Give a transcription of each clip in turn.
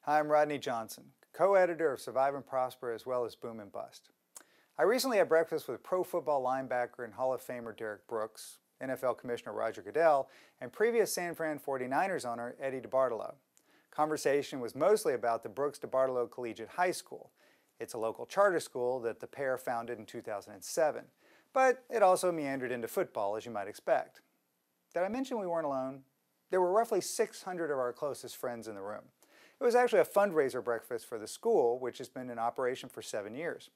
Hi, I'm Rodney Johnson, co-editor of Survive and Prosper as well as Boom and Bust. I recently had breakfast with pro football linebacker and Hall of Famer Derrick Brooks, NFL Commissioner Roger Goodell, and previous San Fran 49ers owner Eddie DeBartolo. Conversation was mostly about the Brooks DeBartolo Collegiate High School. It's a local charter school that the pair founded in 2007, but it also meandered into football, as you might expect. Did I mention we weren't alone? There were roughly 600 of our closest friends in the room. It was actually a fundraiser breakfast for the school, which has been in operation for 7 years.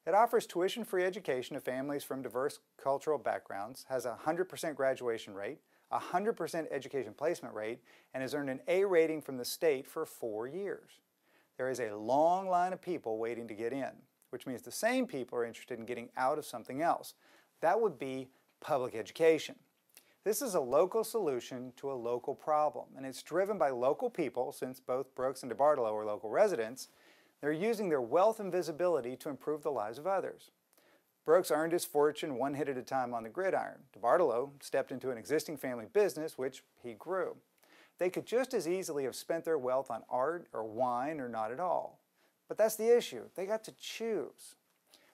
It offers tuition-free education to families from diverse cultural backgrounds, has a 100% graduation rate, a 100% education placement rate, and has earned an A rating from the state for 4 years. There is a long line of people waiting to get in, which means the same people are interested in getting out of something else. That would be public education. This is a local solution to a local problem, and it's driven by local people. Since both Brooks and DeBartolo are local residents, they're using their wealth and visibility to improve the lives of others. Brooks earned his fortune one hit at a time on the gridiron. DeBartolo stepped into an existing family business, which he grew. They could just as easily have spent their wealth on art or wine or not at all. But that's the issue. They got to choose.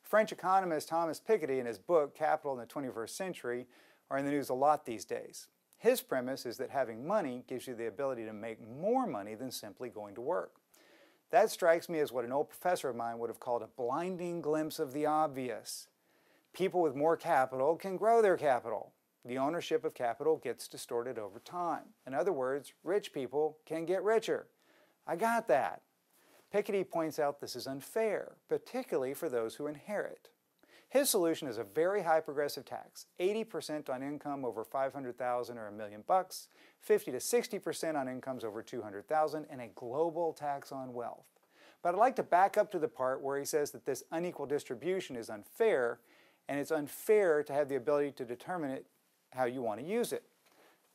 French economist Thomas Piketty, in his book Capital in the 21st Century, are in the news a lot these days. His premise is that having money gives you the ability to make more money than simply going to work. That strikes me as what an old professor of mine would have called a blinding glimpse of the obvious. People with more capital can grow their capital. The ownership of capital gets distorted over time. In other words, rich people can get richer. I got that. Piketty points out this is unfair, particularly for those who inherit. His solution is a very high progressive tax, 80% on income over $500,000 or $1 million, 50 to 60% on incomes over $200,000, and a global tax on wealth. But I'd like to back up to the part where he says that this unequal distribution is unfair, and it's unfair to have the ability to determine it how you want to use it.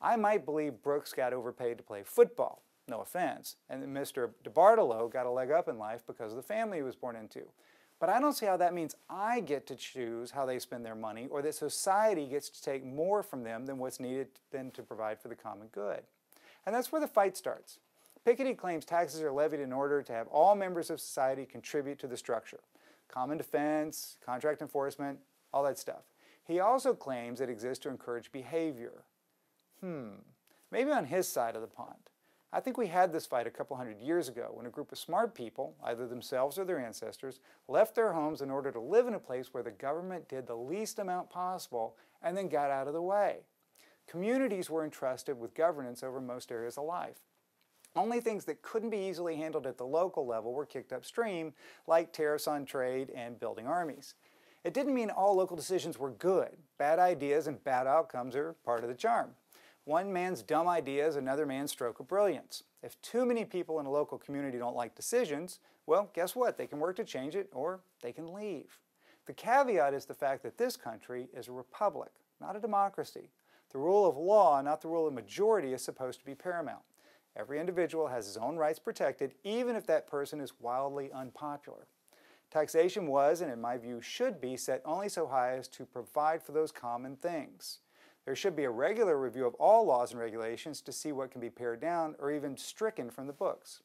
I might believe Brooks got overpaid to play football, no offense, and that Mr. DeBartolo got a leg up in life because of the family he was born into. But I don't see how that means I get to choose how they spend their money, or that society gets to take more from them than what's needed then to provide for the common good. And that's where the fight starts. Piketty claims taxes are levied in order to have all members of society contribute to the structure. Common defense, contract enforcement, all that stuff. He also claims it exists to encourage behavior. Maybe on his side of the pond. I think we had this fight a couple hundred years ago when a group of smart people, either themselves or their ancestors, left their homes in order to live in a place where the government did the least amount possible and then got out of the way. Communities were entrusted with governance over most areas of life. Only things that couldn't be easily handled at the local level were kicked upstream, like tariffs on trade and building armies. It didn't mean all local decisions were good. Bad ideas and bad outcomes are part of the charm. One man's dumb idea is another man's stroke of brilliance. If too many people in a local community don't like decisions, well, guess what? They can work to change it, or they can leave. The caveat is the fact that this country is a republic, not a democracy. The rule of law, not the rule of majority, is supposed to be paramount. Every individual has his own rights protected, even if that person is wildly unpopular. Taxation was, and in my view should be, set only so high as to provide for those common things. There should be a regular review of all laws and regulations to see what can be pared down or even stricken from the books.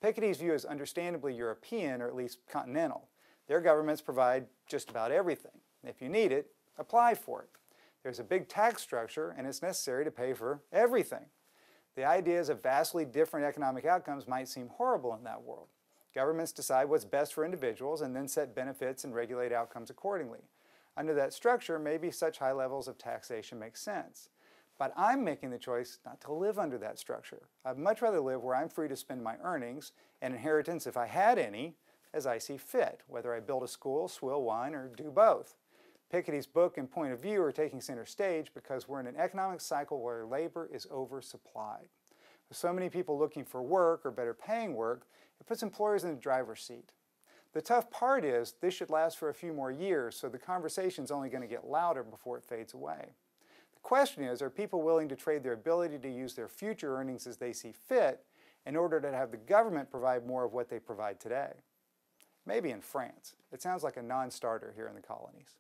Piketty's view is understandably European, or at least continental. Their governments provide just about everything. If you need it, apply for it. There's a big tax structure, and it's necessary to pay for everything. The ideas of vastly different economic outcomes might seem horrible in that world. Governments decide what's best for individuals and then set benefits and regulate outcomes accordingly. Under that structure, maybe such high levels of taxation make sense. But I'm making the choice not to live under that structure. I'd much rather live where I'm free to spend my earnings and inheritance, if I had any, as I see fit, whether I build a school, swill wine, or do both. Piketty's book and point of view are taking center stage because we're in an economic cycle where labor is oversupplied. With so many people looking for work or better paying work, it puts employers in the driver's seat. The tough part is this should last for a few more years, so the conversation's only going to get louder before it fades away. The question is, are people willing to trade their ability to use their future earnings as they see fit in order to have the government provide more of what they provide today? Maybe in France. It sounds like a non-starter here in the colonies.